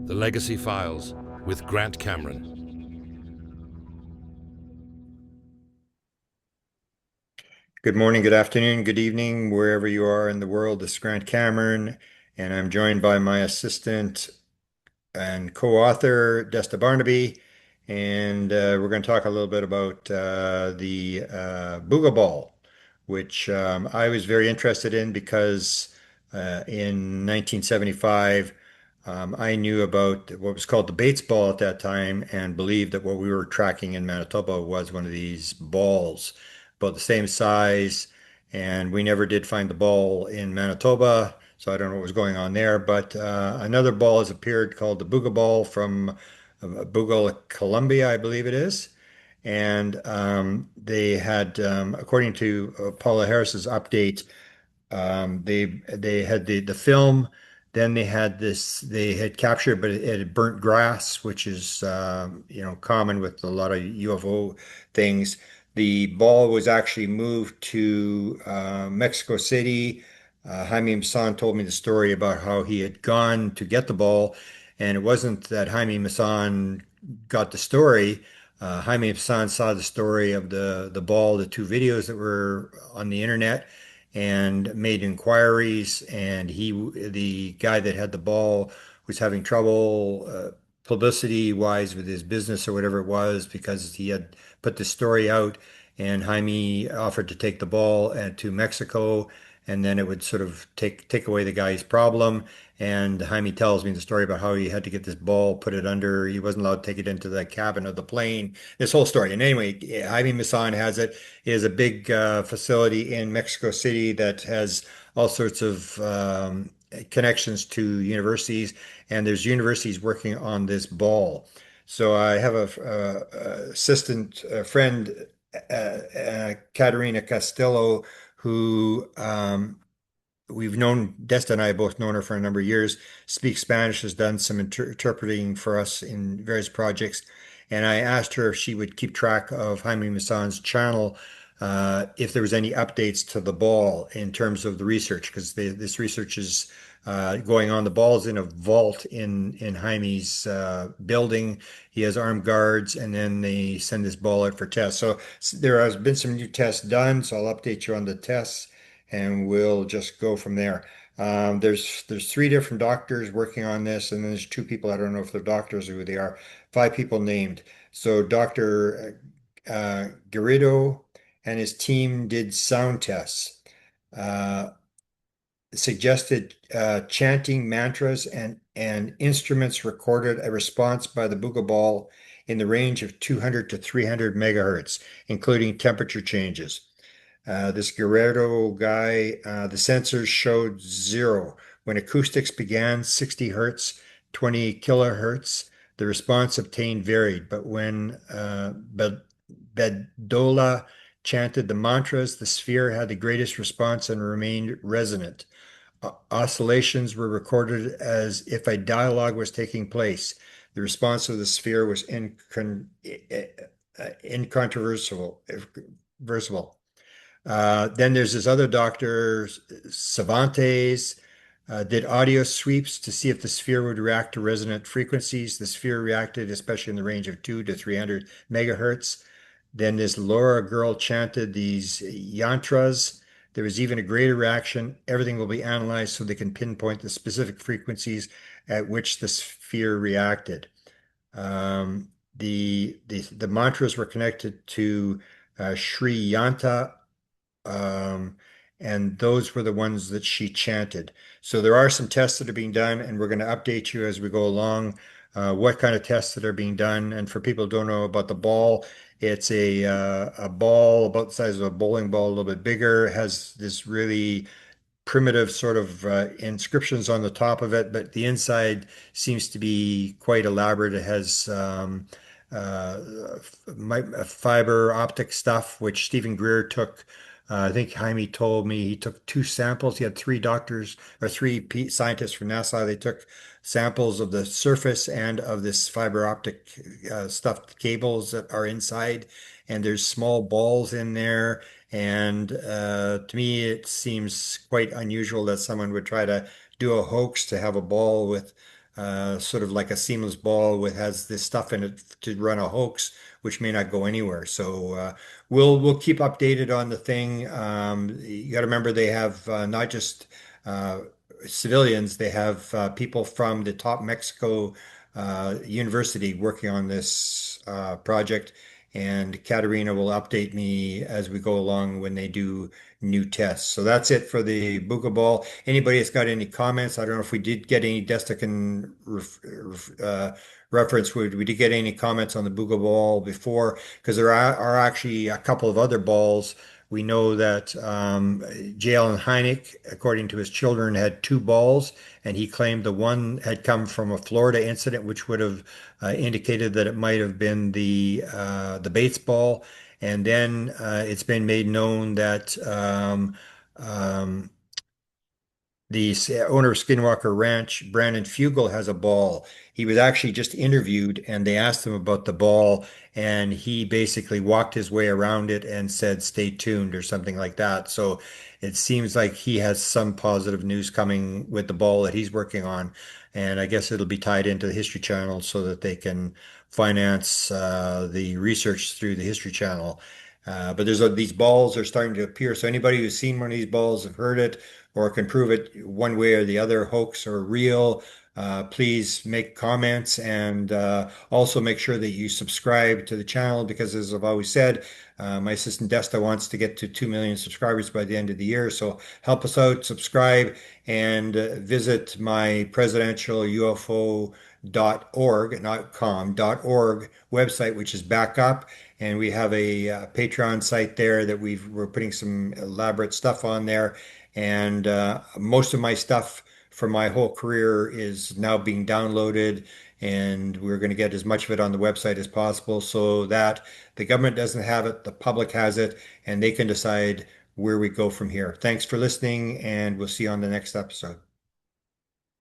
The Legacy Files with Grant Cameron. Good morning, good afternoon, good evening, wherever you are in the world. This is Grant Cameron, and I'm joined by my assistant and co-author, Desta Barnaby, and we're going to talk a little bit about the Buga Ball, which I was very interested in because in 1975, I knew about what was called the Betz Ball at that time and believed that what we were tracking in Manitoba was one of these balls, about the same size, and we never did find the ball in Manitoba. So I don't know what was going on there, but another ball has appeared called the Buga Ball from Buga, Colombia, I believe it is. And they had, according to Paula Harris's update, they had the film, then they had this they had captured, but it had burnt grass, which is common with a lot of UFO things. The ball was actually moved to Mexico City. Jaime Maussan told me the story about how he had gone to get the ball, and it wasn't that Jaime Maussan got the story. Jaime Maussan saw the story of the ball, the two videos that were on the internet, and made inquiries. And the guy that had the ball, was having trouble publicity wise with his business or whatever it was, because he had put the story out, and Jaime offered to take the ball to Mexico, and then it would sort of take away the guy's problem. And Jaime tells me the story about how he had to get this ball, put it under, he wasn't allowed to take it into the cabin of the plane, this whole story. And anyway, Jaime Maussan has it. It is a big facility in Mexico City that has all sorts of connections to universities, and there's universities working on this ball. So I have a assistant friend, Katerina Castillo, who we've known. Desta and I have both known her for a number of years, speaks Spanish, has done some interpreting for us in various projects. And I asked her if she would keep track of Jaime Maussan's channel, if there was any updates to the ball in terms of the research, because this research is going on. The ball's in a vault in Jaime's building. He has armed guards, and then they send this ball out for tests. So there has been some new tests done, so I'll update you on the tests, and we'll just go from there. There's three different doctors working on this, and then there's two people. I don't know if they're doctors or who they are. Five people named. So Dr. Garrido and his team did sound tests, uh, suggested chanting mantras, and instruments recorded a response by the Buga Ball in the range of 200 to 300 megahertz, including temperature changes. This Guerrero guy, the sensors showed zero. When acoustics began, 60 hertz, 20 kilohertz, the response obtained varied. But when Bedola chanted the mantras, the sphere had the greatest response and remained resonant. Oscillations were recorded as if a dialogue was taking place. The response of the sphere was incontrovertible. Then there's this other doctor, Cervantes, did audio sweeps to see if the sphere would react to resonant frequencies. The sphere reacted, especially in the range of 2 to 300 megahertz. Then this Laura girl chanted these yantras. There was even a greater reaction. Everything will be analyzed so they can pinpoint the specific frequencies at which the sphere reacted. The mantras were connected to Sri Yanta, um, and those were the ones that she chanted. So there are some tests that are being done, and we're going to update you as we go along, what kind of tests that are being done. And for people who don't know about the ball, it's a ball about the size of a bowling ball, a little bit bigger. It has this really primitive sort of inscriptions on the top of it, but the inside seems to be quite elaborate. It has uh, fiber optic stuff, which Stephen Greer took. I think Jaime told me he took two samples. He had three doctors or scientists from NASA. They took samples of the surface and of this fiber optic stuffed cables that are inside, and there's small balls in there. And to me, it seems quite unusual that someone would try to do a hoax to have a ball with sort of like a seamless ball with has this stuff in it to run a hoax, which may not go anywhere. So we'll keep updated on the thing. You got to remember they have not just uh, civilians, they have people from the top Mexico university working on this project. And Katerina will update me as we go along when they do new tests. So that's it for the Buga Ball. Anybody that's got any comments? I don't know if we did get any Destacan reference. We did get any comments on the Buga Ball before? Because there are actually a couple of other balls. We know that J. Allen Hynek, according to his children, had two balls, and he claimed the one had come from a Florida incident, which would have indicated that it might have been the Betz ball. And then it's been made known that um, the owner of Skinwalker Ranch, Brandon Fugel, has a ball. He was actually just interviewed, and they asked him about the ball, and he basically walked his way around it and said, "Stay tuned," or something like that. So it seems like he has some positive news coming with the ball that he's working on, and I guess it'll be tied into the History Channel so that they can finance the research through the History Channel. But these balls are starting to appear. So anybody who's seen one of these balls, have heard it, or can prove it one way or the other, hoax or real, please make comments and also make sure that you subscribe to the channel because, as I've always said, my assistant Desta wants to get to 2 million subscribers by the end of the year. So help us out, subscribe, and visit my presidential UFO.org, not com.org website, which is back up. And we have a Patreon site there that we're putting some elaborate stuff on there. And most of my stuff from my whole career is now being downloaded, and we're going to get as much of it on the website as possible so that the government doesn't have it, the public has it, and they can decide where we go from here. Thanks for listening, and we'll see you on the next episode.